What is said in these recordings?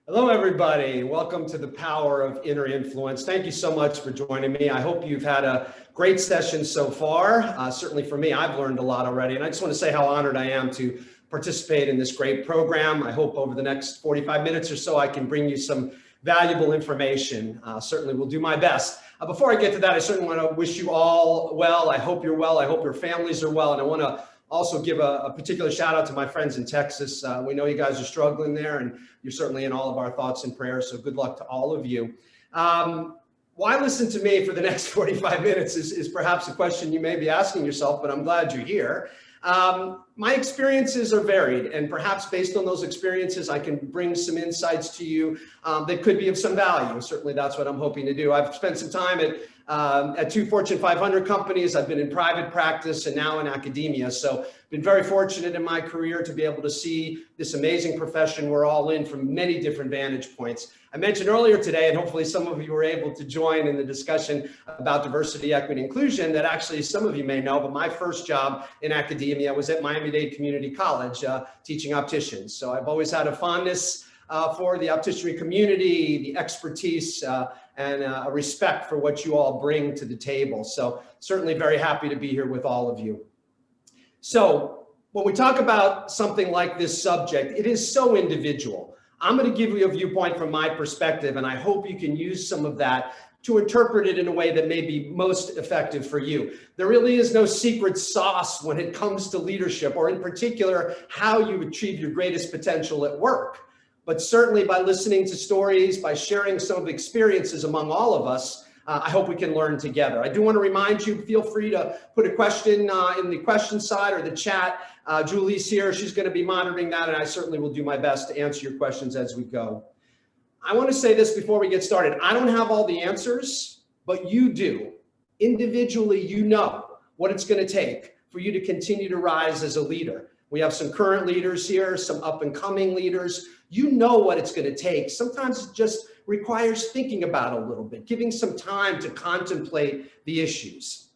Hello, everybody. Welcome to the Power of Inner Influence. Thank you so much for joining me. I hope you've had a great session so far. Certainly for me, I've learned a lot already. And I just want to say how honored I am to participate in this great program. I hope over the next 45 minutes or so, I can bring you some valuable information. Certainly will do my best. Before I get to that, I certainly want to wish you all well. I hope you're well. I hope your families are well. And I want to also give a particular shout out to my friends in Texas. We know you guys are struggling there, and you're certainly in all of our thoughts and prayers. So good luck to all of you. Why listen to me for the next 45 minutes is perhaps a question you may be asking yourself, but I'm glad you're here. My experiences are varied, and perhaps based on those experiences, I can bring some insights to you that could be of some value. Certainly that's what I'm hoping to do. I've spent some time at two Fortune 500 companies. I've been in private practice and now in academia. So been very fortunate in my career to be able to see this amazing profession we're all in from many different vantage points. I mentioned earlier today, and hopefully some of you were able to join in the discussion about diversity, equity, inclusion, that actually some of you may know, but my first job in academia was at Miami-Dade Community College teaching opticians. So I've always had a fondness for the optician community, the expertise, and a respect for what you all bring to the table. So certainly very happy to be here with all of you. So when we talk about something like this subject, it is so individual. I'm going to give you a viewpoint from my perspective, and I hope you can use some of that to interpret it in a way that may be most effective for you. There really is no secret sauce when it comes to leadership, or in particular, how you achieve your greatest potential at work. But certainly by listening to stories, by sharing some of the experiences among all of us, I hope we can learn together. I do want to remind you, feel free to put a question in the question side or the chat. Julie's here. She's going to be monitoring that, and I certainly will do my best to answer your questions as we go. I want to say this before we get started. I don't have all the answers, but you do. Individually, you know what it's going to take for you to continue to rise as a leader. We have some current leaders here, some up and coming leaders. You know what it's going to take. Sometimes it just requires thinking about it a little bit, giving some time to contemplate the issues.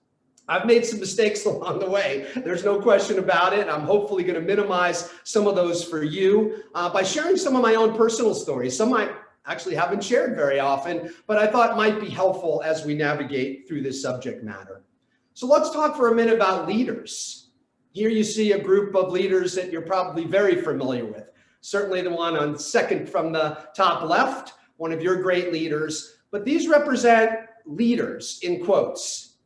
I've made some mistakes along the way. There's no question about it. I'm hopefully going to minimize some of those for you by sharing some of my own personal stories. Some I actually haven't shared very often, but I thought might be helpful as we navigate through this subject matter. So let's talk for a minute about leaders. Here you see a group of leaders that you're probably very familiar with. Certainly the one on second from the top left, one of your great leaders, but these represent leaders in quotes.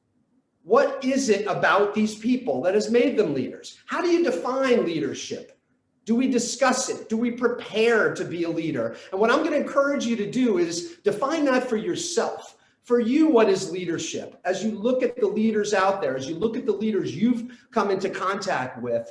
What is it about these people that has made them leaders? How do you define leadership? Do we discuss it? Do we prepare to be a leader? And what I'm going to encourage you to do is define that for yourself. For you, what is leadership? As you look at the leaders out there, as you look at the leaders you've come into contact with,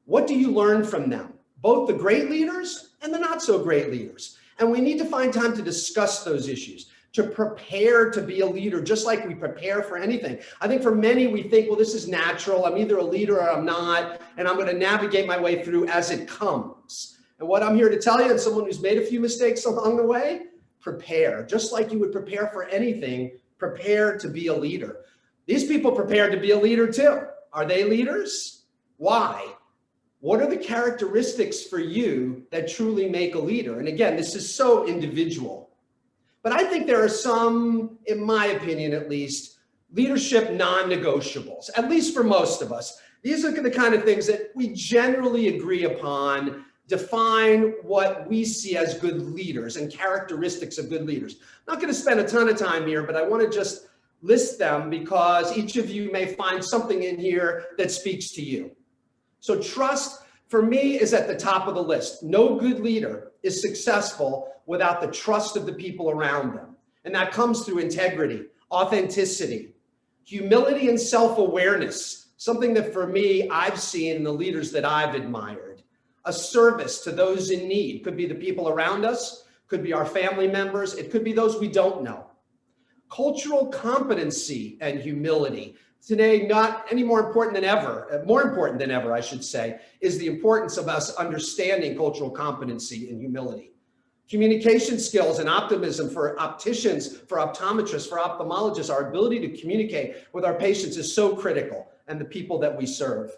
what do you learn from them? Both the great leaders and the not so great leaders. And we need to find time to discuss those issues, to prepare to be a leader, just like we prepare for anything. I think for many, we think, well, this is natural. I'm either a leader or I'm not, and I'm going to navigate my way through as it comes. And what I'm here to tell you, and someone who's made a few mistakes along the way, prepare. Just like you would prepare for anything, prepare to be a leader. These people prepared to be a leader too. Are they leaders? Why? What are the characteristics for you that truly make a leader? And again, this is so individual. But I think there are some, in my opinion at least, leadership non-negotiables, at least for most of us. These are the kind of things that we generally agree upon, define what we see as good leaders and characteristics of good leaders. I'm not going to spend a ton of time here, but I want to just list them because each of you may find something in here that speaks to you. So trust, for me, is at the top of the list. No good leader is successful without the trust of the people around them. And that comes through integrity, authenticity, humility, and self-awareness, something that for me, I've seen in the leaders that I've admired. A service to those in need. Could be the people around us, could be our family members, it could be those we don't know. Cultural competency and humility. Today, not any more important than ever, I should say, is the importance of us understanding cultural competency and humility. Communication skills and optimism for opticians, for optometrists, for ophthalmologists, our ability to communicate with our patients is so critical, and the people that we serve.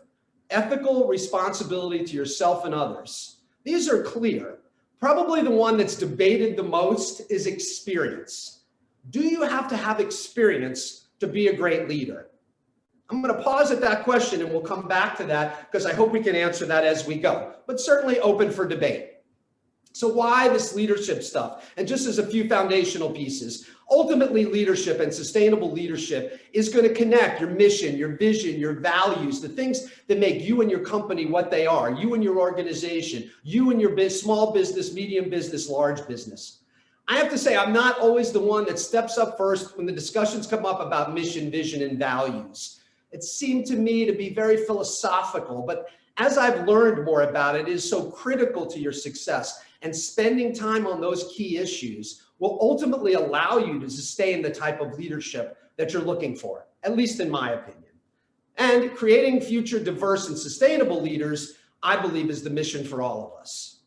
Ethical responsibility to yourself and others. These are clear, Probably the one that's debated the most is experience. Do you have to have experience to be a great leader? I'm going to pause at that question and we'll come back to that because I hope we can answer that as we go, but certainly open for debate. So why this leadership stuff? And just as a few foundational pieces, ultimately leadership and sustainable leadership is going to connect your mission, your vision, your values, the things that make you and your company what they are, you and your organization, you and your small business, medium business, large business. I have to say, I'm not always the one that steps up first when the discussions come up about mission, vision, and values. It seemed to me to be very philosophical, but as I've learned more about it, it is so critical to your success. And spending time on those key issues will ultimately allow you to sustain the type of leadership that you're looking for, at least in my opinion. And creating future diverse and sustainable leaders, I believe, is the mission for all of us.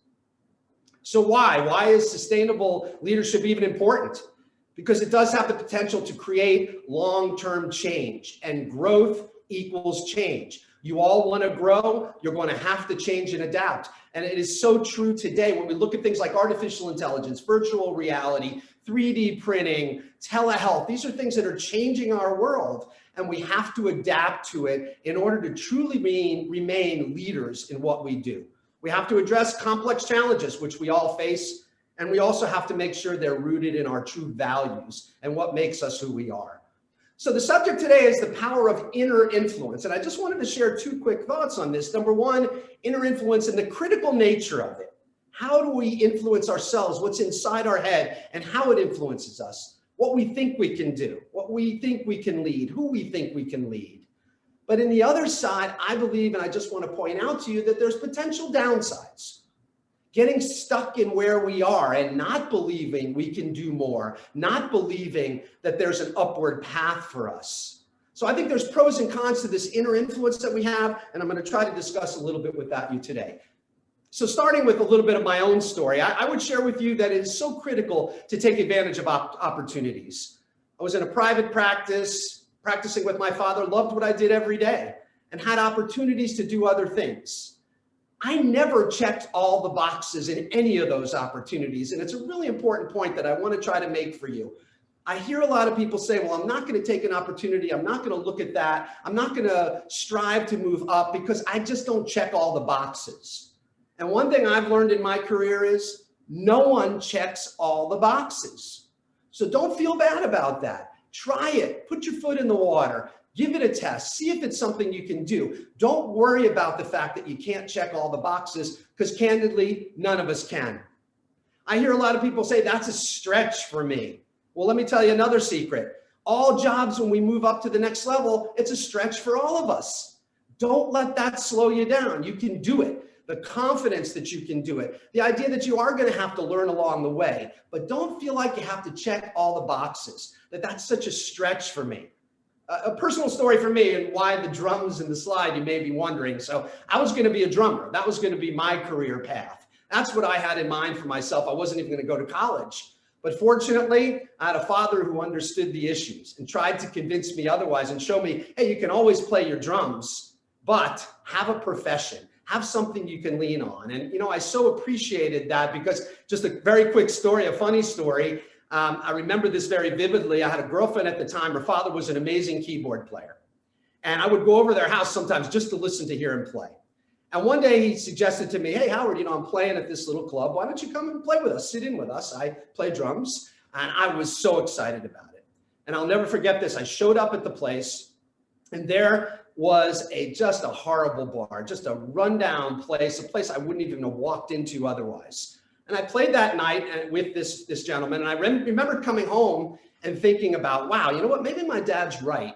So why? Why is sustainable leadership even important? Because it does have the potential to create long-term change, and growth equals change. You all want to grow, you're going to have to change and adapt. And it is so true today when we look at things like artificial intelligence, virtual reality, 3D printing, telehealth. These are things that are changing our world, and we have to adapt to it in order to truly remain leaders in what we do. We have to address complex challenges, which we all face, and we also have to make sure they're rooted in our true values and what makes us who we are. So the subject today is the power of inner influence. And I just wanted to share two quick thoughts on this. Number one, inner influence and the critical nature of it. How do we influence ourselves? What's inside our head and how it influences us? What we think we can do, what we think we can lead, who we think we can lead. But in the other side, I believe, and I just want to point out to you that there's potential downsides. Getting stuck in where we are and not believing we can do more, not believing that there's an upward path for us. So I think there's pros and cons to this inner influence that we have, and I'm going to try to discuss a little bit with you today. So starting with a little bit of my own story, I would share with you that it is so critical to take advantage of opportunities. I was in a private practice, practicing with my father, loved what I did every day, and had opportunities to do other things. I never checked all the boxes in any of those opportunities. And it's a really important point that I want to try to make for you. I hear a lot of people say, well, I'm not going to take an opportunity. I'm not going to look at that. I'm not going to strive to move up because I just don't check all the boxes. And one thing I've learned in my career is no one checks all the boxes. So don't feel bad about that. Try it. Put your foot in the water. Give it a test. See if it's something you can do. Don't worry about the fact that you can't check all the boxes because candidly, none of us can. I hear a lot of people say that's a stretch for me. Well, let me tell you another secret. All jobs, when we move up to the next level, it's a stretch for all of us. Don't let that slow you down. You can do it. The confidence that you can do it. The idea that you are going to have to learn along the way, but don't feel like you have to check all the boxes, that's such a stretch for me. A personal story for me and why the drums in the slide, you may be wondering. So I was going to be a drummer. That was going to be my career path. That's what I had in mind for myself. I wasn't even going to go to college. But fortunately, I had a father who understood the issues and tried to convince me otherwise and show me, hey, you can always play your drums, but have a profession. Have something you can lean on. And, I so appreciated that because just a very quick story, a funny story. I remember this very vividly. I had a girlfriend at the time. Her father was an amazing keyboard player. And I would go over to their house sometimes just to listen to hear him play. And one day he suggested to me, hey, Howard, I'm playing at this little club. Why don't you come and play with us? Sit in with us. I play drums. And I was so excited about it. And I'll never forget this. I showed up at the place and there was just a horrible bar, just a rundown place, a place I wouldn't even have walked into otherwise. And I played that night with this gentleman. And I remember coming home and thinking about, wow, you know what? Maybe my dad's right.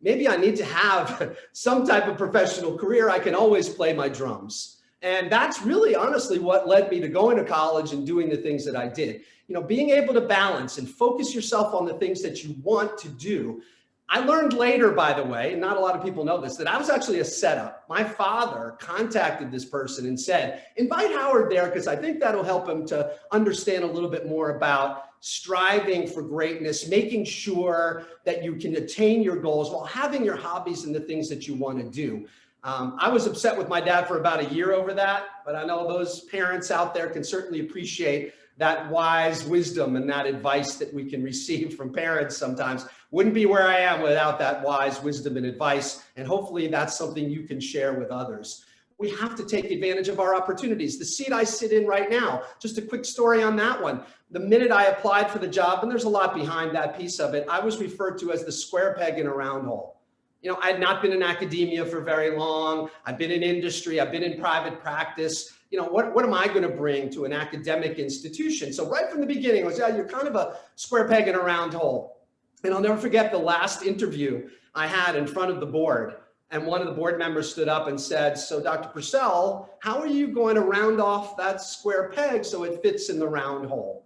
Maybe I need to have some type of professional career. I can always play my drums. And that's really honestly what led me to going to college and doing the things that I did. Being able to balance and focus yourself on the things that you want to do. I learned later, by the way, and not a lot of people know this, that I was actually a setup. My father contacted this person and said, invite Howard there because I think that'll help him to understand a little bit more about striving for greatness, making sure that you can attain your goals while having your hobbies and the things that you want to do. I was upset with my dad for about a year over that, but I know those parents out there can certainly appreciate that wise wisdom and that advice that we can receive from parents sometimes. Wouldn't be where I am without that wise wisdom and advice. And hopefully that's something you can share with others. We have to take advantage of our opportunities. The seat I sit in right now, just a quick story on that one. The minute I applied for the job, and there's a lot behind that piece of it, I was referred to as the square peg in a round hole. You know, I had not been in academia for very long. I've been in industry. I've been in private practice. You know, what am I going to bring to an academic institution? So right from the beginning, I was, yeah, you're kind of a square peg in a round hole. And I'll never forget the last interview I had in front of the board. And one of the board members stood up and said, so Dr. Purcell, how are you going to round off that square peg so it fits in the round hole?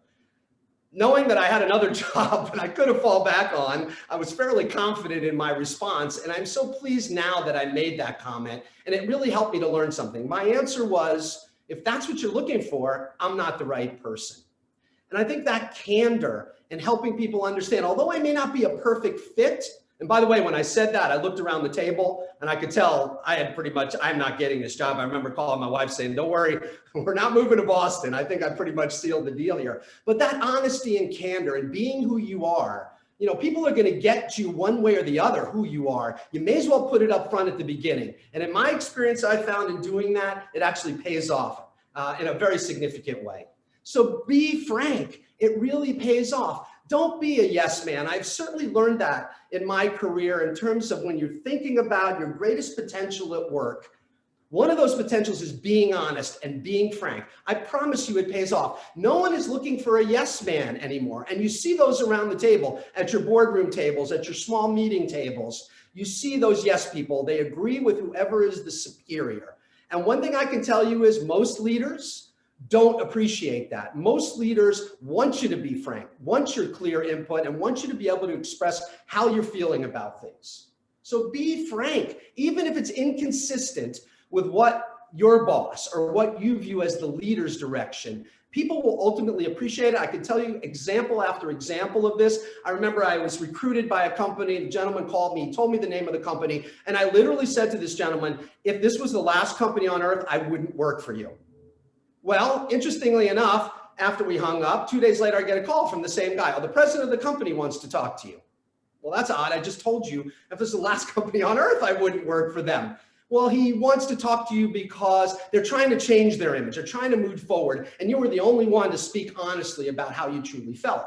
Knowing that I had another job that I could have fallen back on, I was fairly confident in my response. And I'm so pleased now that I made that comment. And it really helped me to learn something. My answer was, if that's what you're looking for, I'm not the right person. And I think that candor and helping people understand, although I may not be a perfect fit, and by the way, when I said that, I looked around the table and I could tell I had pretty much, I'm not getting this job. I remember calling my wife saying, don't worry, we're not moving to Boston. I think I pretty much sealed the deal here. But that honesty and candor and being who you are, you know, people are going to get you one way or the other who you are. You may as well put it up front at the beginning. And in my experience, I found in doing that, it actually pays off in a very significant way. So be frank. It really pays off. Don't be a yes man. I've certainly learned that in my career in terms of when you're thinking about your greatest potential at work. One of those potentials is being honest and being frank. I promise you it pays off. No one is looking for a yes man anymore. And you see those around the table, at your boardroom tables, at your small meeting tables. You see those yes people. They agree with whoever is the superior. And one thing I can tell you is most leaders don't appreciate that. Most leaders want you to be frank, want your clear input, and want you to be able to express how you're feeling about things. So be frank, even if it's inconsistent with what your boss or what you view as the leader's direction. People will ultimately appreciate it. I can tell you example after example of this. I remember I was recruited by a company. The gentleman called me, told me the name of the company, and I literally said to this gentleman, if this was the last company on earth, I wouldn't work for you. Well, interestingly enough, after we hung up, 2 days later, I get a call from the same guy. Oh, the president of the company wants to talk to you. Well, that's odd. I just told you if this is the last company on earth, I wouldn't work for them. Well, he wants to talk to you because they're trying to change their image. They're trying to move forward. And you were the only one to speak honestly about how you truly felt.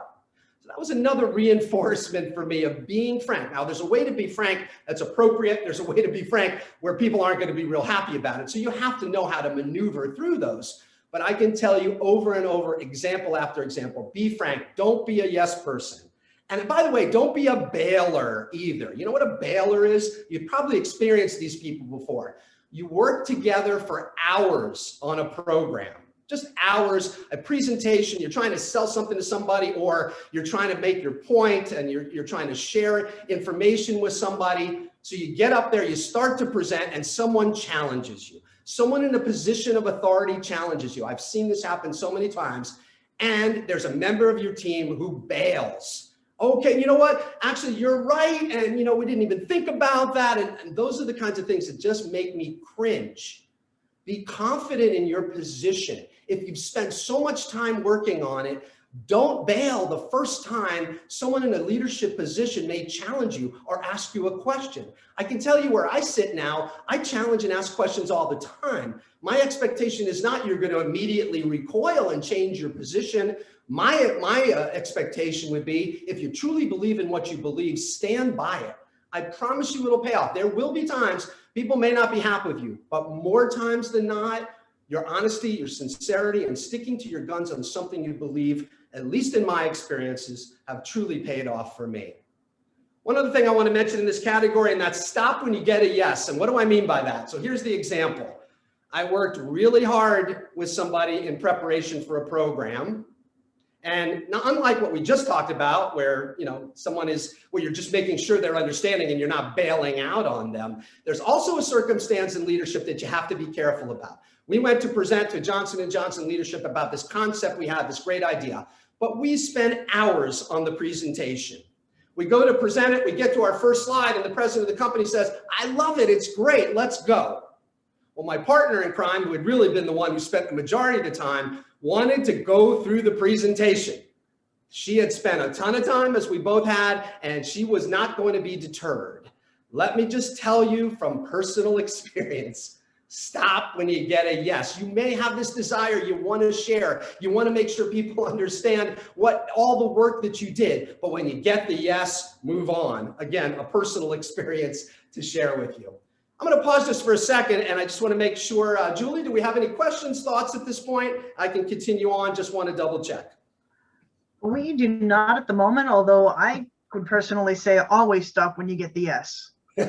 So that was another reinforcement for me of being frank. Now, there's a way to be frank that's appropriate. There's a way to be frank where people aren't going to be real happy about it. So you have to know how to maneuver through those. But I can tell you over and over, example after example, be frank. Don't be a yes person. And by the way, don't be a bailer either. You know what a bailer is? You've probably experienced these people before. You work together for hours on a program, just hours, a presentation, you're trying to sell something to somebody, or you're trying to make your point and you're trying to share information with somebody. So you get up there, you start to present, and someone challenges you. Someone in a position of authority challenges you. I've seen this happen so many times. And there's a member of your team who bails. Okay, you know what? Actually, you're right. And, you know, we didn't even think about that. And those are the kinds of things that just make me cringe. Be confident in your position. If you've spent so much time working on it, don't bail the first time someone in a leadership position may challenge you or ask you a question. I can tell you where I sit now, I challenge and ask questions all the time. My expectation is not you're going to immediately recoil and change your position. My expectation would be if you truly believe in what you believe, stand by it. I promise you it'll pay off. There will be times people may not be happy with you, but more times than not, your honesty, your sincerity, and sticking to your guns on something you believe, at least in my experiences, have truly paid off for me. One other thing I want to mention in this category, and that's stop when you get a yes. And what do I mean by that? So here's the example. I worked really hard with somebody in preparation for a program. And not unlike what we just talked about, where someone is where you're just making sure they're understanding and you're not bailing out on them, there's also a circumstance in leadership that you have to be careful about. We went to present to Johnson & Johnson leadership about this concept we had, this great idea, but we spent hours on the presentation. We go to present it, we get to our first slide, and the president of the company says, I love it, it's great, let's go. Well, my partner in crime, who had really been the one who spent the majority of the time, wanted to go through the presentation. She had spent a ton of time, as we both had, and she was not going to be deterred. Let me just tell you from personal experience, stop when you get a yes. You may have this desire, you want to share, you want to make sure people understand what all the work that you did, but when you get the yes, move on. Again, a personal experience to share with you. I'm going to pause just for a second, and I just want to make sure, Julie, do we have any questions, thoughts at this point? I can continue on, just want to double check. We do not at the moment, although I would personally say always stop when you get the yes. And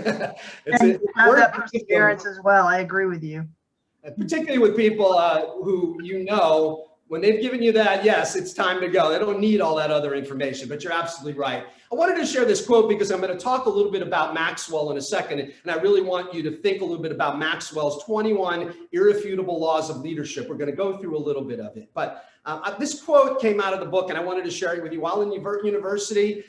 have that perseverance as well. I agree with you. Particularly with people who when they've given you that yes, it's time to go. They don't need all that other information, but you're absolutely right. I wanted to share this quote because I'm going to talk a little bit about Maxwell in a second, and I really want you to think a little bit about Maxwell's 21 irrefutable laws of leadership. We're going to go through a little bit of it, but this quote came out of the book, and I wanted to share it with you while in university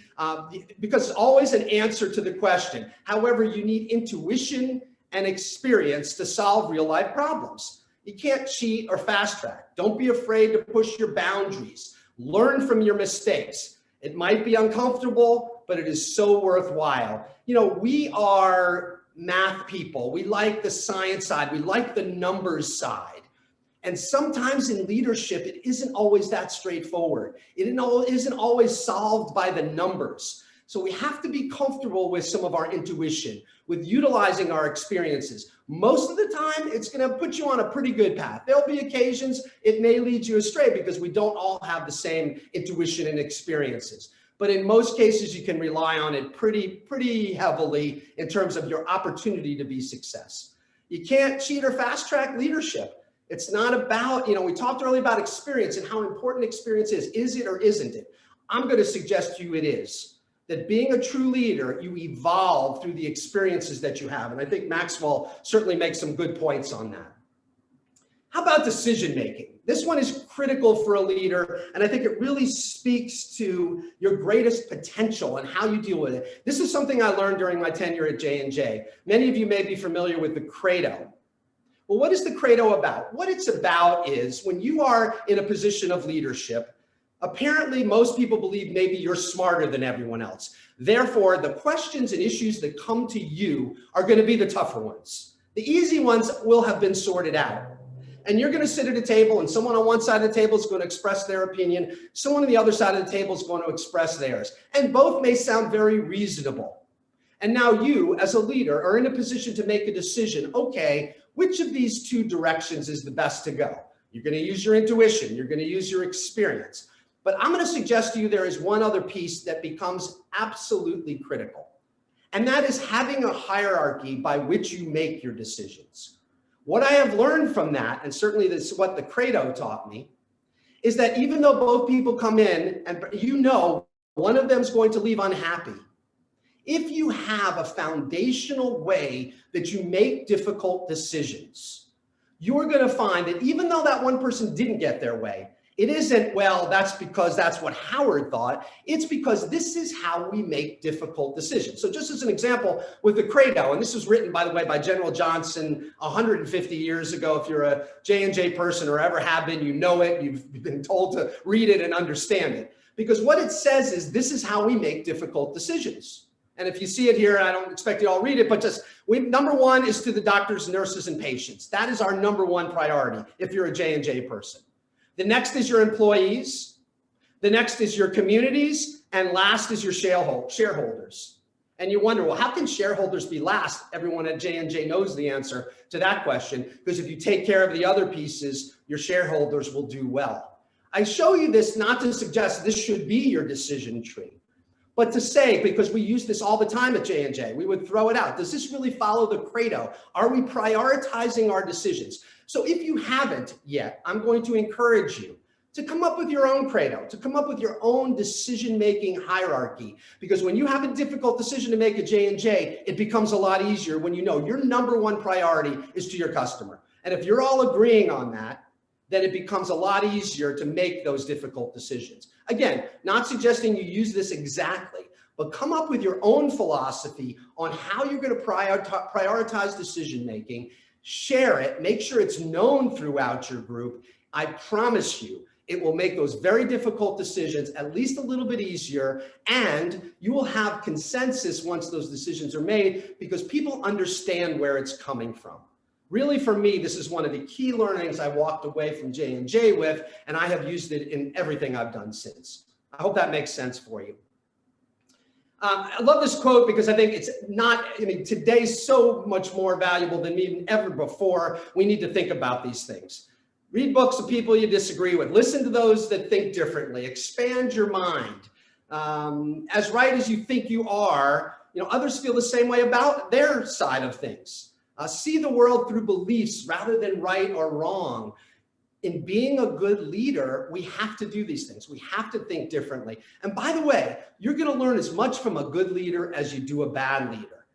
because it's always an answer to the question. However, you need intuition and experience to solve real life problems. You can't cheat or fast track. Don't be afraid to push your boundaries. Learn from your mistakes. It might be uncomfortable, but it is so worthwhile. You know, we are math people. We like the science side. We like the numbers side. And sometimes in leadership, it isn't always that straightforward. It isn't always solved by the numbers. So we have to be comfortable with some of our intuition, with utilizing our experiences. Most of the time, it's going to put you on a pretty good path. There'll be occasions it may lead you astray because we don't all have the same intuition and experiences. But in most cases, you can rely on it pretty heavily in terms of your opportunity to be success. You can't cheat or fast track leadership. It's not about, we talked earlier about experience and how important experience is. Is it or isn't it? I'm going to suggest to you it is. That being a true leader, you evolve through the experiences that you have. And I think Maxwell certainly makes some good points on that. How about decision making? This one is critical for a leader, and I think it really speaks to your greatest potential and how you deal with it. This is something I learned during my tenure at J&J. Many of you may be familiar with the Credo. Well, what is the Credo about? What it's about is when you are in a position of leadership, apparently, most people believe maybe you're smarter than everyone else. Therefore, the questions and issues that come to you are going to be the tougher ones. The easy ones will have been sorted out. And you're going to sit at a table, and someone on one side of the table is going to express their opinion. Someone on the other side of the table is going to express theirs. And both may sound very reasonable. And now you, as a leader, are in a position to make a decision. Okay, which of these two directions is the best to go? You're going to use your intuition. You're going to use your experience. But I'm going to suggest to you there is one other piece that becomes absolutely critical, and that is having a hierarchy by which you make your decisions. What I have learned from that, and certainly this is what the Credo taught me, is that even though both people come in and one of them is going to leave unhappy, if you have a foundational way that you make difficult decisions, you're going to find that even though that one person didn't get their way, it isn't, well, that's because that's what Howard thought. It's because this is how we make difficult decisions. So just as an example with the Credo, and this was written, by the way, by General Johnson 150 years ago. If you're a J&J person or ever have been, you know it. You've been told to read it and understand it. Because what it says is this is how we make difficult decisions. And if you see it here, I don't expect you all read it, but number one is to the doctors, nurses, and patients. That is our number one priority if you're a J&J person. The next is your employees. The next is your communities. And last is your shareholders. And you wonder, well, how can shareholders be last? Everyone at J&J knows the answer to that question, because if you take care of the other pieces, your shareholders will do well. I show you this not to suggest this should be your decision tree, but to say, because we use this all the time at J&J, we would throw it out. Does this really follow the Credo? Are we prioritizing our decisions? So if you haven't yet, I'm going to encourage you to come up with your own Credo, to come up with your own decision-making hierarchy. Because when you have a difficult decision to make at J&J, it becomes a lot easier when you know your number one priority is to your customer. And if you're all agreeing on that, then it becomes a lot easier to make those difficult decisions. Again, not suggesting you use this exactly, but come up with your own philosophy on how you're going to prioritize decision-making. share it, make sure it's known throughout your group. I promise you, it will make those very difficult decisions at least a little bit easier, and you will have consensus once those decisions are made because people understand where it's coming from. Really, for me, this is one of the key learnings I walked away from J&J with, and I have used it in everything I've done since. I hope that makes sense for you. I love this quote because I think it's not, I mean, today's so much more valuable than even ever before. We need to think about these things. Read books of people you disagree with. Listen to those that think differently. Expand your mind. As right as you think you are, others feel the same way about their side of things. See the world through beliefs rather than right or wrong. In being a good leader, we have to do these things. We have to think differently. And by the way, you're going to learn as much from a good leader as you do a bad leader.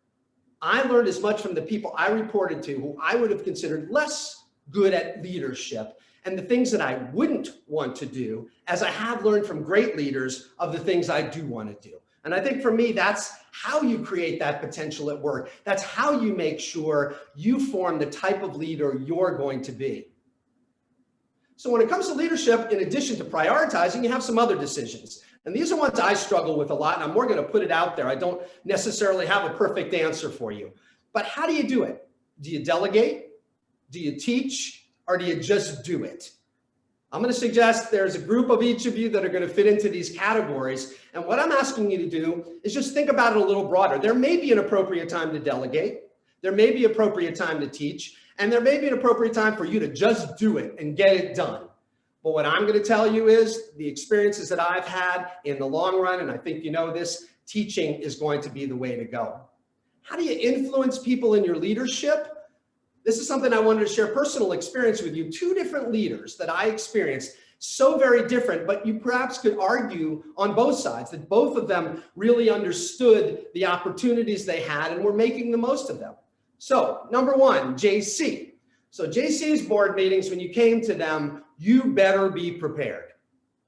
I learned as much from the people I reported to who I would have considered less good at leadership and the things that I wouldn't want to do as I have learned from great leaders of the things I do want to do. And I think for me, that's how you create that potential at work. That's how you make sure you form the type of leader you're going to be. So when it comes to leadership, in addition to prioritizing, you have some other decisions. And these are ones I struggle with a lot, and I'm more going to put it out there. I don't necessarily have a perfect answer for you. But how do you do it? Do you delegate? Do you teach? Or do you just do it? I'm going to suggest there's a group of each of you that are going to fit into these categories. And what I'm asking you to do is just think about it a little broader. There may be an appropriate time to delegate. There may be an appropriate time to teach. And there may be an appropriate time for you to just do it and get it done. But what I'm going to tell you is the experiences that I've had in the long run, and I think you know this, teaching is going to be the way to go. How do you influence people in your leadership? This is something I wanted to share personal experience with you. 2 different leaders that I experienced, so very different, but you perhaps could argue on both sides that both of them really understood the opportunities they had and were making the most of them. So number 1, JC. So JC's board meetings, when you came to them, you better be prepared.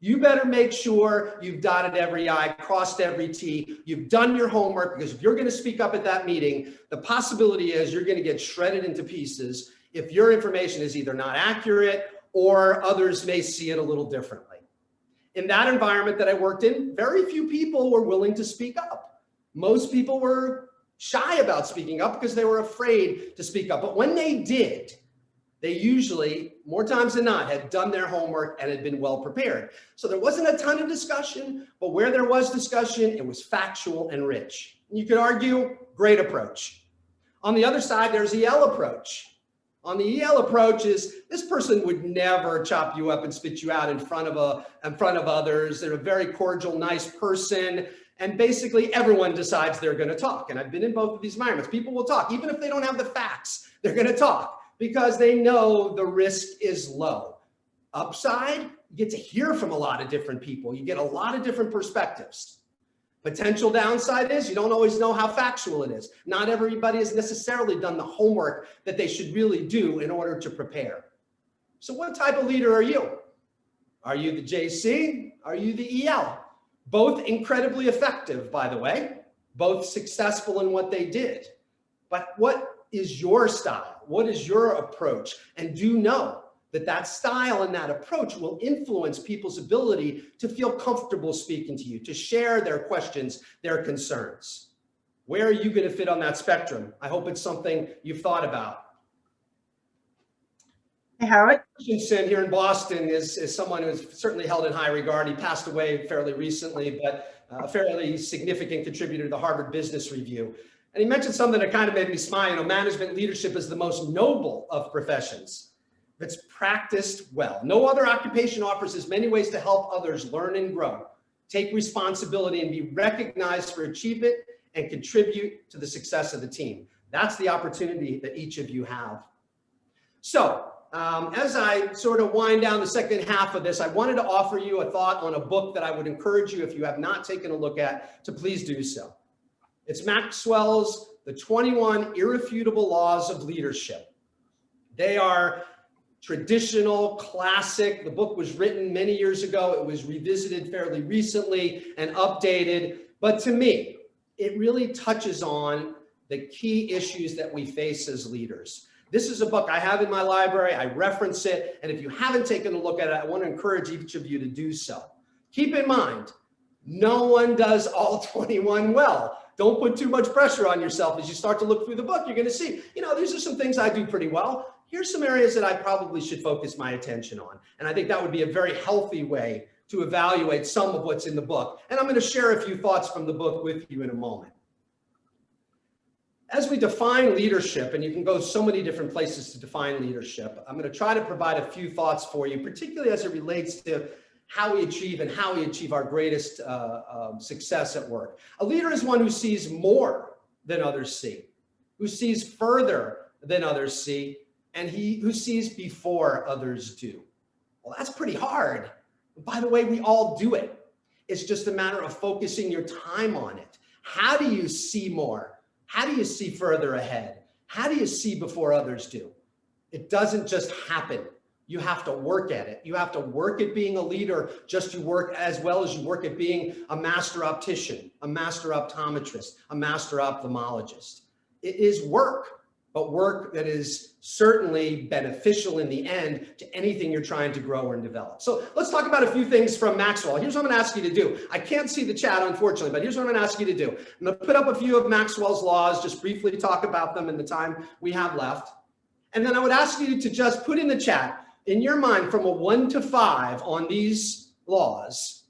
You better make sure you've dotted every I, crossed every T, you've done your homework, because if you're going to speak up at that meeting, the possibility is you're going to get shredded into pieces if your information is either not accurate or others may see it a little differently. In that environment that I worked in, very few people were willing to speak up. Most people were shy about speaking up because they were afraid to speak up. But when they did, they usually, more times than not, had done their homework and had been well prepared. So there wasn't a ton of discussion, but where there was discussion, it was factual and rich. You could argue, great approach. On the other side, there's EL approach. On the EL approach is this person would never chop you up and spit you out in front of others. They're a very cordial, nice person. And basically everyone decides they're going to talk. And I've been in both of these environments. People will talk, even if they don't have the facts, they're going to talk because they know the risk is low. Upside, you get to hear from a lot of different people. You get a lot of different perspectives. Potential downside is you don't always know how factual it is. Not everybody has necessarily done the homework that they should really do in order to prepare. So what type of leader are you? Are you the JC? Are you the EL? Both incredibly effective, by the way, both successful in what they did. But what is your style? What is your approach? And do know that that style and that approach will influence people's ability to feel comfortable speaking to you, to share their questions, their concerns. Where are you going to fit on that spectrum? I hope it's something you've thought about. Hey, Howard. Hutchinson here in Boston is someone who's certainly held in high regard. He passed away fairly recently, but a fairly significant contributor to the Harvard Business Review. And he mentioned something that kind of made me smile. You know, management leadership is the most noble of professions. If it's practiced well. No other occupation offers as many ways to help others learn and grow, take responsibility and be recognized for achievement and contribute to the success of the team. That's the opportunity that each of you have. So, as I sort of wind down the second half of this, I wanted to offer you a thought on a book that I would encourage you, if you have not taken a look at, to please do so. It's Maxwell's The 21 Irrefutable Laws of Leadership. They are traditional, classic. The book was written many years ago. It was revisited fairly recently and updated. But to me, it really touches on the key issues that we face as leaders. This is a book I have in my library. I reference it. And if you haven't taken a look at it, I want to encourage each of you to do so. Keep in mind, no one does all 21 well. Don't put too much pressure on yourself. As you start to look through the book, you're going to see, these are some things I do pretty well. Here's some areas that I probably should focus my attention on. And I think that would be a very healthy way to evaluate some of what's in the book. And I'm going to share a few thoughts from the book with you in a moment. As we define leadership, and you can go so many different places to define leadership, I'm going to try to provide a few thoughts for you, particularly as it relates to how we achieve our greatest success at work. A leader is one who sees more than others see, who sees further than others see, and who sees before others do. Well, that's pretty hard. By the way, we all do it. It's just a matter of focusing your time on it. How do you see more? How do you see further ahead? How do you see before others do? It doesn't just happen. You have to work at it. You have to work at being a leader just to work as well as you work at being a master optician, a master optometrist, a master ophthalmologist. It is work, but work that is certainly beneficial in the end to anything you're trying to grow and develop. So let's talk about a few things from Maxwell. Here's what I'm going to ask you to do. I can't see the chat, unfortunately, but here's what I'm going to ask you to do. I'm going to put up a few of Maxwell's laws, just briefly talk about them in the time we have left. And then I would ask you to just put in the chat, in your mind, from a 1 to 5 on these laws,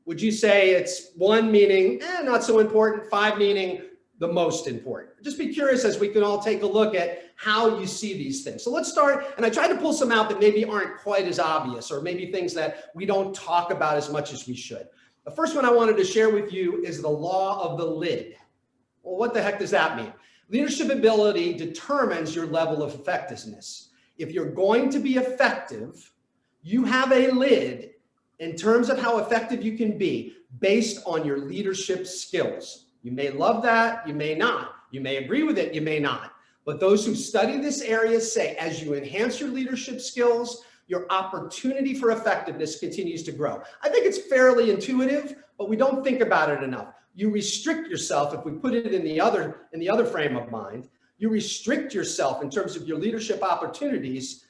would you say it's 1 meaning not so important, 5 meaning the most important? Just be curious as we can all take a look at how you see these things. So let's start, and I tried to pull some out that maybe aren't quite as obvious, or maybe things that we don't talk about as much as we should. The first one I wanted to share with you is the law of the lid. Well, what the heck does that mean? Leadership ability determines your level of effectiveness. If you're going to be effective, you have a lid in terms of how effective you can be based on your leadership skills. You may love that, you may not. You may agree with it, you may not. But those who study this area say as you enhance your leadership skills, your opportunity for effectiveness continues to grow. I think it's fairly intuitive, but we don't think about it enough. You restrict yourself, if we put it in the other frame of mind, you restrict yourself in terms of your leadership opportunities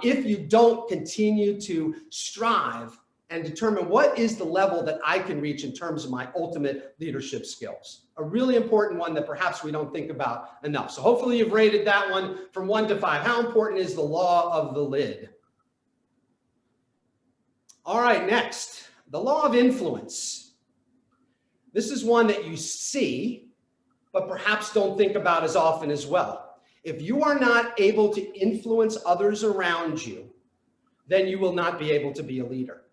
if you don't continue to strive and determine what is the level that I can reach in terms of my ultimate leadership skills. A really important one that perhaps we don't think about enough. So hopefully you've rated that one from 1 to 5. How important is the law of the lid? All right, next, the law of influence. This is one that you see, but perhaps don't think about as often as well. If you are not able to influence others around you, then you will not be able to be a leader.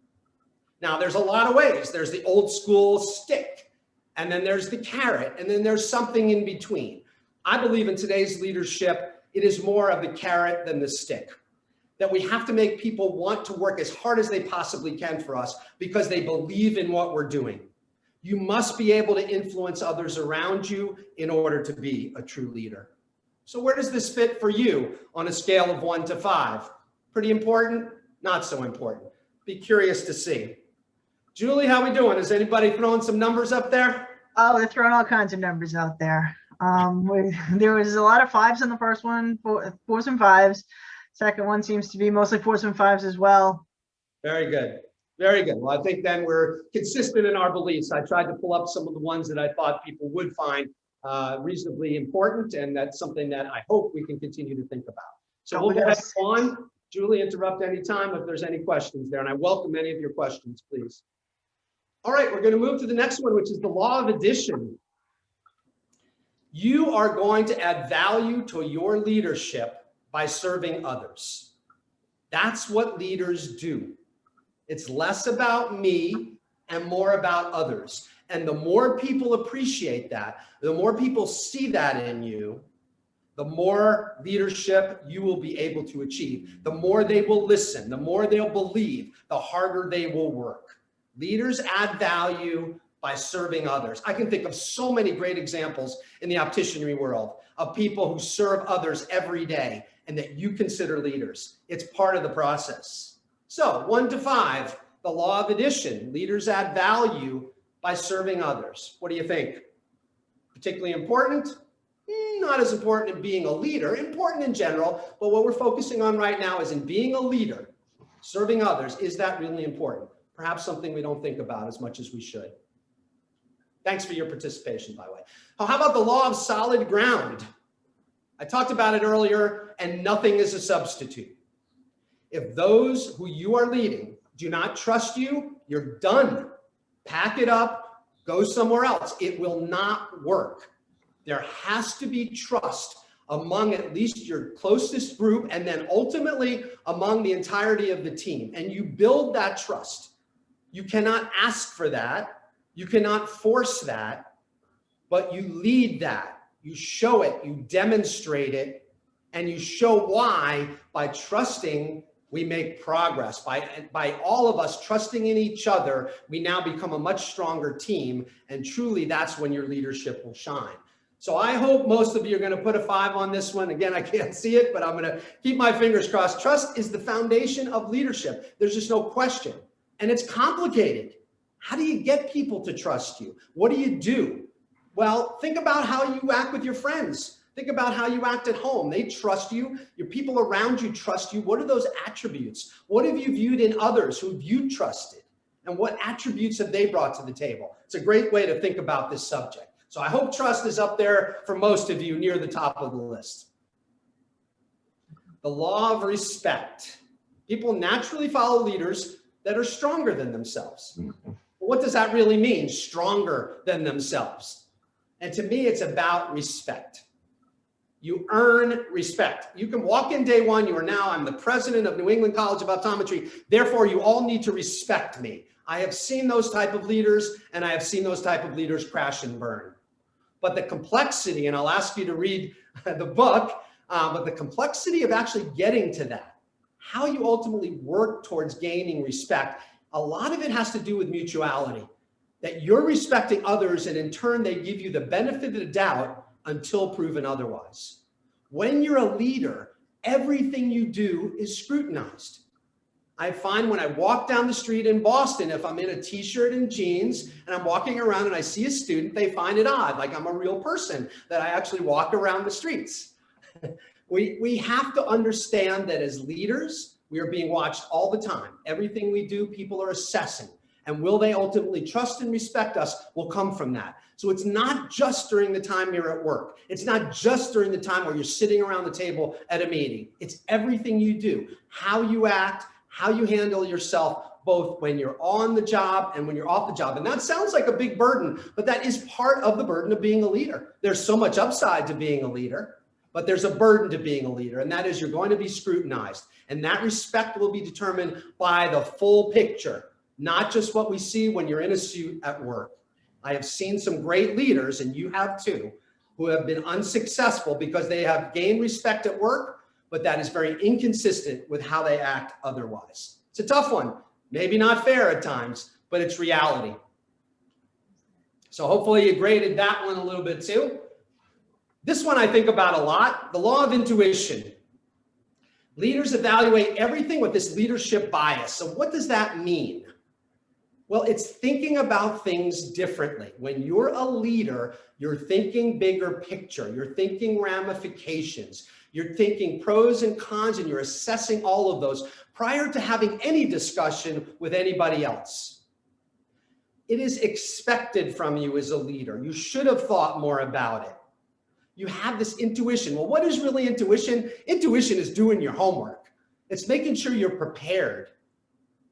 Now, there's a lot of ways. There's the old school stick, and then there's the carrot, and then there's something in between. I believe in today's leadership, it is more of the carrot than the stick. That we have to make people want to work as hard as they possibly can for us because they believe in what we're doing. You must be able to influence others around you in order to be a true leader. So where does this fit for you on a scale of 1 to 5? Pretty important? Not so important. Be curious to see. Julie, how we doing? Is anybody throwing some numbers up there? Oh, they're throwing all kinds of numbers out there. There was a lot of 5s in the first one, 4s and 5s. Second one seems to be mostly 4s and 5s as well. Very good. Very good. Well, I think then we're consistent in our beliefs. I tried to pull up some of the ones that I thought people would find reasonably important, and that's something that I hope we can continue to think about. So we'll go ahead on. Julie, interrupt anytime if there's any questions there, and I welcome any of your questions, please. All right, we're going to move to the next one, which is the law of addition. You are going to add value to your leadership by serving others. That's what leaders do. It's less about me and more about others. And the more people appreciate that, the more people see that in you, the more leadership you will be able to achieve. The more they will listen, the more they'll believe, the harder they will work. Leaders add value by serving others. I can think of so many great examples in the opticianry world of people who serve others every day and that you consider leaders. It's part of the process. So 1 to 5, the law of addition. Leaders add value by serving others. What do you think? Particularly important? Not as important in being a leader, important in general, but what we're focusing on right now is in being a leader, serving others. Is that really important? Perhaps something we don't think about as much as we should. Thanks for your participation, by the way. How about the law of solid ground? I talked about it earlier, and nothing is a substitute. If those who you are leading do not trust you, you're done. Pack it up, go somewhere else. It will not work. There has to be trust among at least your closest group, and then ultimately among the entirety of the team. And you build that trust. You cannot ask for that. You cannot force that, but you lead that. You show it, you demonstrate it, and you show why by trusting we make progress. By all of us trusting in each other, we now become a much stronger team, and truly that's when your leadership will shine. So I hope most of you are going to put a 5 on this one. Again, I can't see it, but I'm going to keep my fingers crossed. Trust is the foundation of leadership. There's just no question. And it's complicated. How do you get people to trust you? What do you do? Well, think about how you act with your friends. Think about how you act at home. They trust you. Your people around you trust you. What are those attributes? What have you viewed in others who you trusted? And what attributes have they brought to the table? It's a great way to think about this subject. So I hope trust is up there for most of you, near the top of the list. The law of respect. People naturally follow leaders that are stronger than themselves. What does that really mean? Stronger than themselves. And to me, it's about respect. You earn respect. You can walk in day one, you are now, I'm the president of New England College of Optometry. Therefore, you all need to respect me. I have seen those type of leaders, and I have seen those type of leaders crash and burn. But the complexity, and I'll ask you to read the book, but the complexity of actually getting to that, how you ultimately work towards gaining respect, a lot of it has to do with mutuality, that you're respecting others, and in turn, they give you the benefit of the doubt until proven otherwise. When you're a leader, everything you do is scrutinized. I find when I walk down the street in Boston, if I'm in a t-shirt and jeans and I'm walking around and I see a student, they find it odd, like I'm a real person, that I actually walk around the streets. We have to understand that as leaders, we are being watched all the time. Everything we do, people are assessing. And will they ultimately trust and respect us will come from that. So it's not just during the time you're at work. It's not just during the time where you're sitting around the table at a meeting. It's everything you do, how you act, how you handle yourself, both when you're on the job and when you're off the job. And that sounds like a big burden, but that is part of the burden of being a leader. There's so much upside to being a leader, but there's a burden to being a leader, and that is you're going to be scrutinized. And that respect will be determined by the full picture, not just what we see when you're in a suit at work. I have seen some great leaders, and you have too, who have been unsuccessful because they have gained respect at work, but that is very inconsistent with how they act otherwise. It's a tough one, maybe not fair at times, but it's reality. So hopefully you graded that one a little bit too. This one I think about a lot, the law of intuition. Leaders evaluate everything with this leadership bias. So what does that mean? Well, it's thinking about things differently. When you're a leader, you're thinking bigger picture. You're thinking ramifications. You're thinking pros and cons, and you're assessing all of those prior to having any discussion with anybody else. It is expected from you as a leader. You should have thought more about it. You have this intuition. Well, what is really intuition? Intuition is doing your homework. It's making sure you're prepared.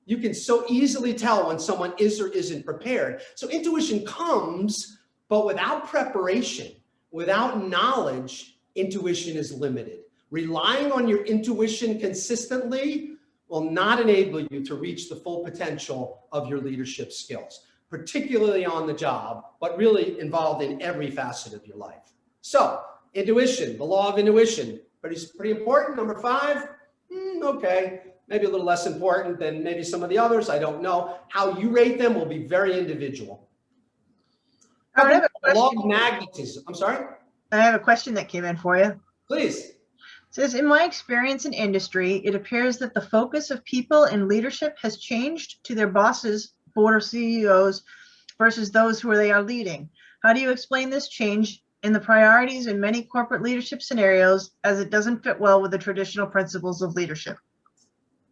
You can so easily tell when someone is or isn't prepared. So intuition comes, but without preparation, without knowledge, intuition is limited. Relying on your intuition consistently will not enable you to reach the full potential of your leadership skills, particularly on the job, but really involved in every facet of your life. So intuition, the law of intuition, pretty important. Number 5, okay, maybe a little less important than maybe some of the others. I don't know. How you rate them will be very individual. I have a question. Law of magnetism. I'm sorry? I have a question that came in for you. Please. It says, in my experience in industry, it appears that the focus of people in leadership has changed to their bosses, board or CEOs, versus those who they are leading. How do you explain this change in the priorities in many corporate leadership scenarios as it doesn't fit well with the traditional principles of leadership.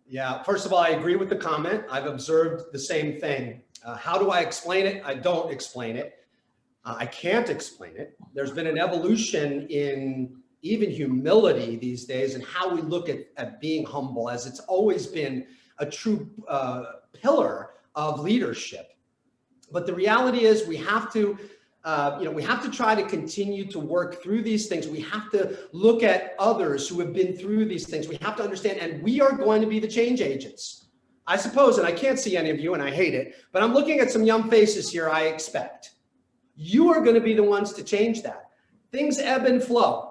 Yeah, first of all, I agree with the comment. I've observed the same thing. How do I explain it? I don't explain it. I can't explain it. There's been an evolution in even humility these days and how we look at being humble, as it's always been a true pillar of leadership. But the reality is we have to we have to try to continue to work through these things. We have to look at others who have been through these things. We have to understand, and we are going to be the change agents. I suppose, and I can't see any of you, and I hate it, but I'm looking at some young faces here, I expect. You are going to be the ones to change that. Things ebb and flow.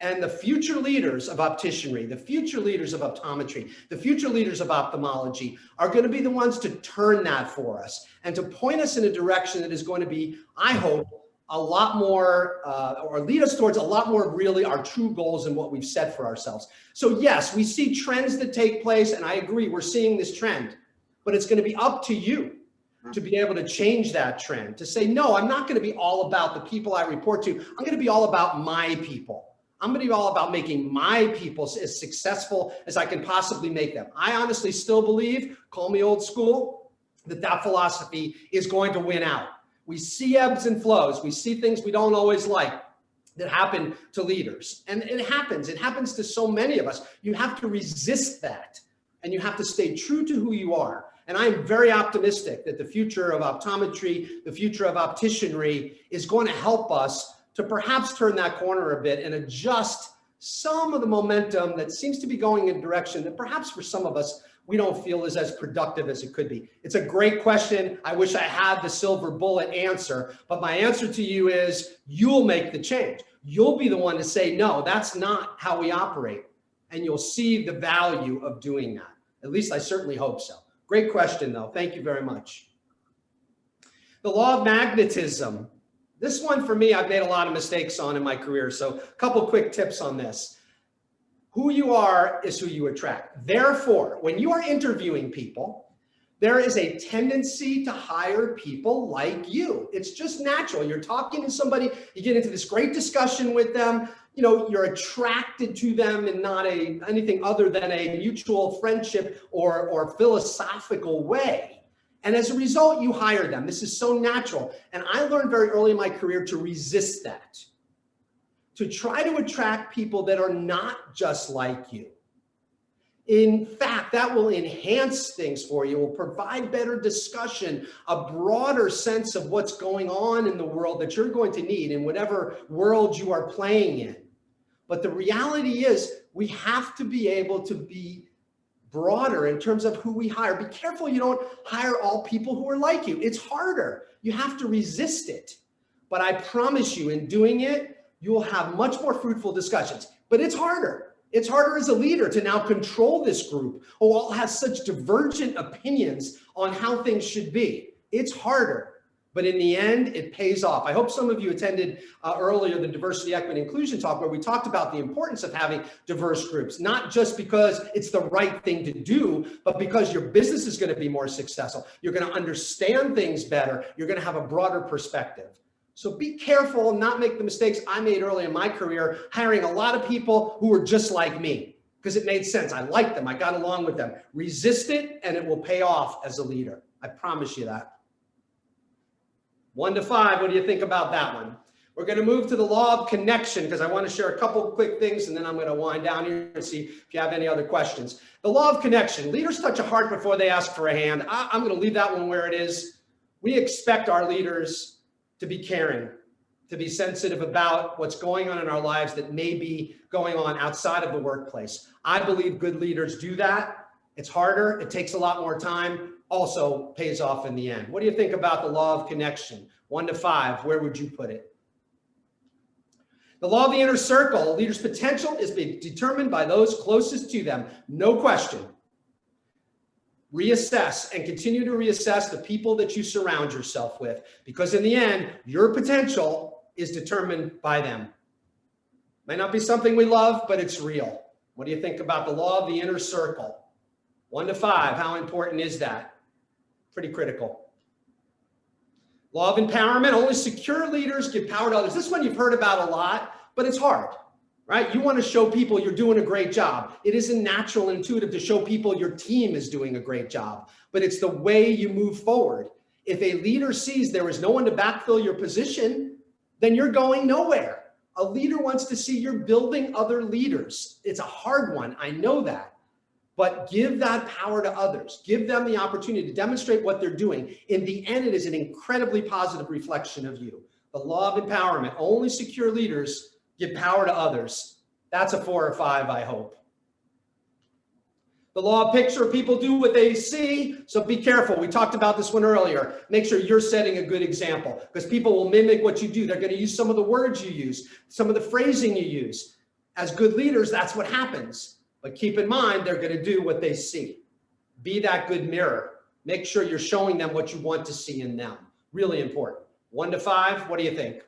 And the future leaders of opticianry, the future leaders of optometry, the future leaders of ophthalmology are going to be the ones to turn that for us and to point us in a direction that is going to be, I hope, a lot more, or lead us towards a lot more of really our true goals and what we've set for ourselves. So yes, we see trends that take place, and I agree, we're seeing this trend, but it's going to be up to you to be able to change that trend, to say, no, I'm not going to be all about the people I report to. I'm going to be all about my people. I'm going to be all about making my people as successful as I can possibly make them. I honestly still believe, call me old school, that philosophy is going to win out. We see ebbs and flows. We see things we don't always like that happen to leaders. And it happens. It happens to so many of us. You have to resist that, and you have to stay true to who you are. And I am very optimistic that the future of optometry, the future of opticianry is going to help us to perhaps turn that corner a bit and adjust some of the momentum that seems to be going in a direction that perhaps for some of us, we don't feel is as productive as it could be. It's a great question. I wish I had the silver bullet answer, but my answer to you is you'll make the change. You'll be the one to say, no, that's not how we operate. And you'll see the value of doing that. At least I certainly hope so. Great question, though. Thank you very much. The law of magnetism. This one, for me, I've made a lot of mistakes on in my career. So a couple quick tips on this. Who you are is who you attract. Therefore, when you are interviewing people, there is a tendency to hire people like you. It's just natural. You're talking to somebody, you get into this great discussion with them, you're attracted to them in not anything other than a mutual friendship or philosophical way. And as a result, you hire them. This is so natural. And I learned very early in my career to resist that, to try to attract people that are not just like you. In fact, that will enhance things for you, will provide better discussion, a broader sense of what's going on in the world that you're going to need in whatever world you are playing in. But the reality is we have to be able to be broader in terms of who we hire. Be careful you don't hire all people who are like you. It's harder. You have to resist it. But I promise you, in doing it, you will have much more fruitful discussions. But it's harder. It's harder as a leader to now control this group who all has such divergent opinions on how things should be. It's harder. But in the end, it pays off. I hope some of you attended earlier the diversity, equity, inclusion talk where we talked about the importance of having diverse groups, not just because it's the right thing to do, but because your business is going to be more successful. You're going to understand things better. You're going to have a broader perspective. So be careful and not make the mistakes I made early in my career, hiring a lot of people who were just like me because it made sense. I liked them. I got along with them. Resist it and it will pay off as a leader. I promise you that. 1 to 5, what do you think about that one? We're going to move to the law of connection because I want to share a couple of quick things and then I'm going to wind down here and see if you have any other questions. The law of connection. Leaders touch a heart before they ask for a hand. I'm going to leave that one where it is. We expect our leaders to be caring, to be sensitive about what's going on in our lives that may be going on outside of the workplace. I believe good leaders do that. It's harder. It takes a lot more time. Also pays off in the end. What do you think about the law of connection? 1 to 5, where would you put it? The law of the inner circle. A leader's potential is being determined by those closest to them. No question. Reassess and continue to reassess the people that you surround yourself with, because in the end, your potential is determined by them. Might not be something we love, but it's real. What do you think about the law of the inner circle? 1 to 5, how important is that? Pretty critical. Law of empowerment, only secure leaders give power to others. This one you've heard about a lot, but it's hard, right? You want to show people you're doing a great job. It isn't natural and intuitive to show people your team is doing a great job, but it's the way you move forward. If a leader sees there is no one to backfill your position, then you're going nowhere. A leader wants to see you're building other leaders. It's a hard one, I know that. But give that power to others. Give them the opportunity to demonstrate what they're doing. In the end, it is an incredibly positive reflection of you. The law of empowerment, only secure leaders give power to others. That's a 4 or 5, I hope. The law of picture, people do what they see, so be careful. We talked about this one earlier. Make sure you're setting a good example because people will mimic what you do. They're going to use some of the words you use, some of the phrasing you use. As good leaders, that's what happens. But keep in mind, they're going to do what they see. Be that good mirror. Make sure you're showing them what you want to see in them. Really important. 1 to 5, what do you think?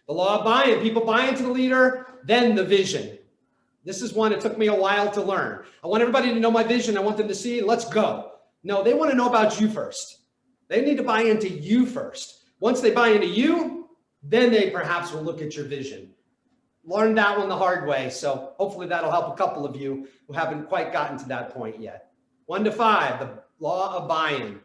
The law of buy-in. People buy into the leader, then the vision. This is one that took me a while to learn. I want everybody to know my vision. I want them to see, let's go. No, they want to know about you first. They need to buy into you first. Once they buy into you, then they perhaps will look at your vision. Learned that one the hard way, so hopefully that'll help a couple of you who haven't quite gotten to that point yet. 1 to 5, the law of buy-in.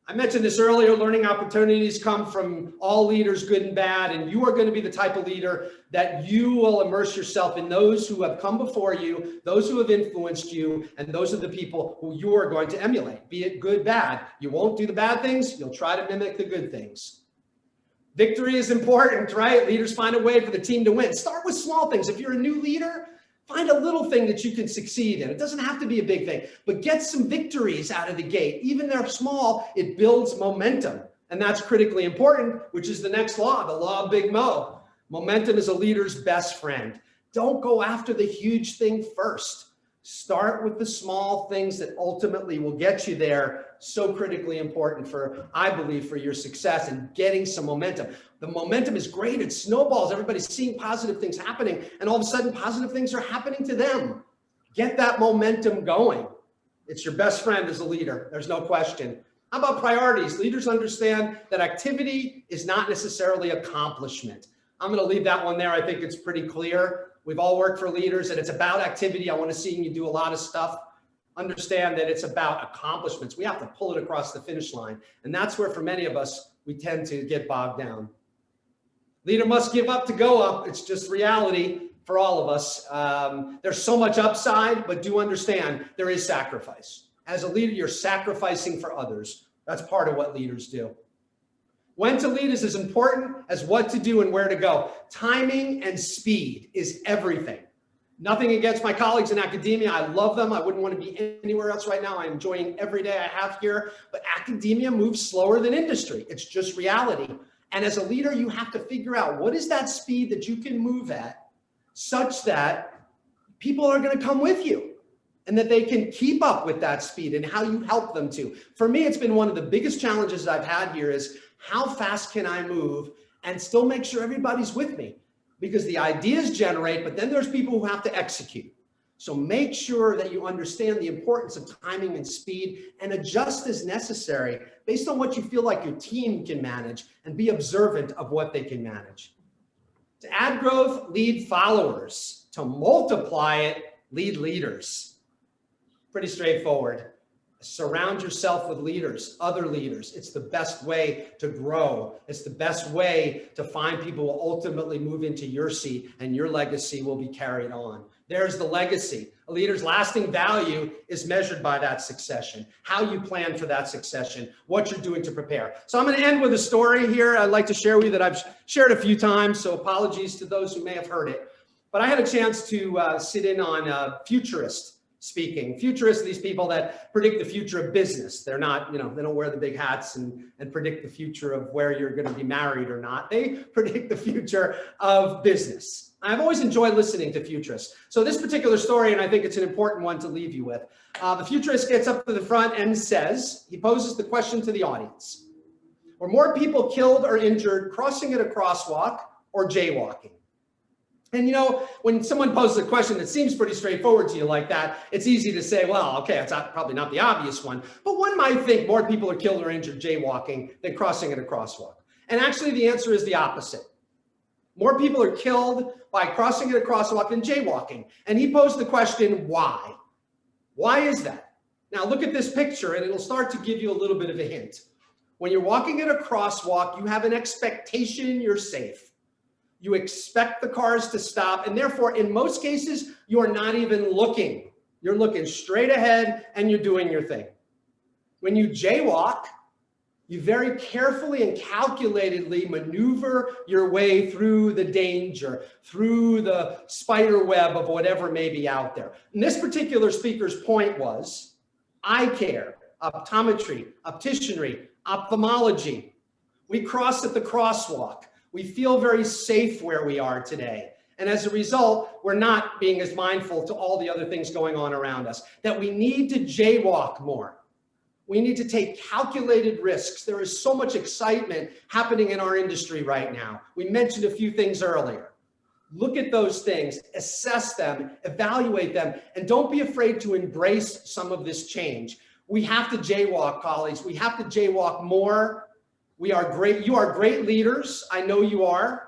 I mentioned this earlier, learning opportunities come from all leaders, good and bad, and you are going to be the type of leader that you will immerse yourself in those who have come before you, those who have influenced you, and those are the people who you are going to emulate, be it good, bad. You won't do the bad things, you'll try to mimic the good things. Victory is important, right? Leaders find a way for the team to win. Start with small things. If you're a new leader, find a little thing that you can succeed in. It doesn't have to be a big thing, but get some victories out of the gate. Even they're small, it builds momentum. And that's critically important, which is the next law, the law of Big Mo. Momentum is a leader's best friend. Don't go after the huge thing first. Start with the small things that ultimately will get you there. So critically important for, I believe, for your success and getting some momentum. The momentum is great. It snowballs. Everybody's seeing positive things happening, and all of a sudden positive things are happening to them. Get that momentum going. It's your best friend as a leader. There's no question. How about priorities? Leaders understand that activity is not necessarily accomplishment. I'm going to leave that one there. I think it's pretty clear. We've all worked for leaders and it's about activity. I want to see you do a lot of stuff. Understand that it's about accomplishments. We have to pull it across the finish line. And that's where, for many of us, we tend to get bogged down. Leader must give up to go up. It's just reality for all of us. There's so much upside, but do understand there is sacrifice. As a leader, you're sacrificing for others. That's part of what leaders do. When to lead is as important as what to do and where to go. Timing and speed is everything. Nothing against my colleagues in academia. I love them. I wouldn't want to be anywhere else right now. I'm enjoying every day I have here. But academia moves slower than industry. It's just reality. And as a leader, you have to figure out what is that speed that you can move at such that people are going to come with you and that they can keep up with that speed and how you help them to. For me, it's been one of the biggest challenges I've had here is how fast can I move and still make sure everybody's with me? Because the ideas generate, but then there's people who have to execute. So make sure that you understand the importance of timing and speed and adjust as necessary based on what you feel like your team can manage and be observant of what they can manage. To add growth, lead followers. To multiply it, lead leaders. Pretty straightforward. Surround yourself with leaders, other leaders. It's the best way to grow. It's the best way to find people who will ultimately move into your seat and your legacy will be carried on. There's the legacy. A leader's lasting value is measured by that succession, how you plan for that succession, what you're doing to prepare. So I'm going to end with a story here I'd like to share with you that I've shared a few times, so apologies to those who may have heard it. But I had a chance to sit in on futurist speaking. Futurists, these people that predict the future of business. They're not, they don't wear the big hats and predict the future of where you're going to be married or not. They predict the future of business. I've always enjoyed listening to futurists. So this particular story, and I think it's an important one to leave you with. The futurist gets up to the front and says, he poses the question to the audience: were more people killed or injured crossing at a crosswalk or jaywalking? And you know, when someone poses a question that seems pretty straightforward to you like that, it's easy to say, well, okay, it's probably not the obvious one. But one might think more people are killed or injured jaywalking than crossing at a crosswalk. And actually, the answer is the opposite. More people are killed by crossing at a crosswalk than jaywalking. And he posed the question, why? Why is that? Now, look at this picture, and it'll start to give you a little bit of a hint. When you're walking at a crosswalk, you have an expectation you're safe. You expect the cars to stop, and therefore, in most cases, you're not even looking. You're looking straight ahead, and you're doing your thing. When you jaywalk, you very carefully and calculatedly maneuver your way through the danger, through the spider web of whatever may be out there. And this particular speaker's point was eye care, optometry, opticianry, ophthalmology. We cross at the crosswalk. We feel very safe where we are today. And as a result, we're not being as mindful to all the other things going on around us, that we need to jaywalk more. We need to take calculated risks. There is so much excitement happening in our industry right now. We mentioned a few things earlier. Look at those things, assess them, evaluate them, and don't be afraid to embrace some of this change. We have to jaywalk, colleagues. We have to jaywalk more. We are great. You are great leaders. I know you are.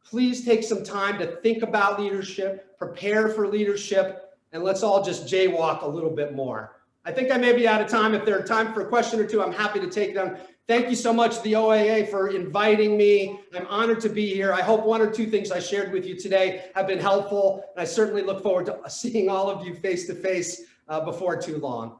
Please take some time to think about leadership, prepare for leadership, and let's all just jaywalk a little bit more. I think I may be out of time. If there's time for a question or two, I'm happy to take them. Thank you so much, the OAA, for inviting me. I'm honored to be here. I hope one or two things I shared with you today have been helpful, and I certainly look forward to seeing all of you face to face before too long.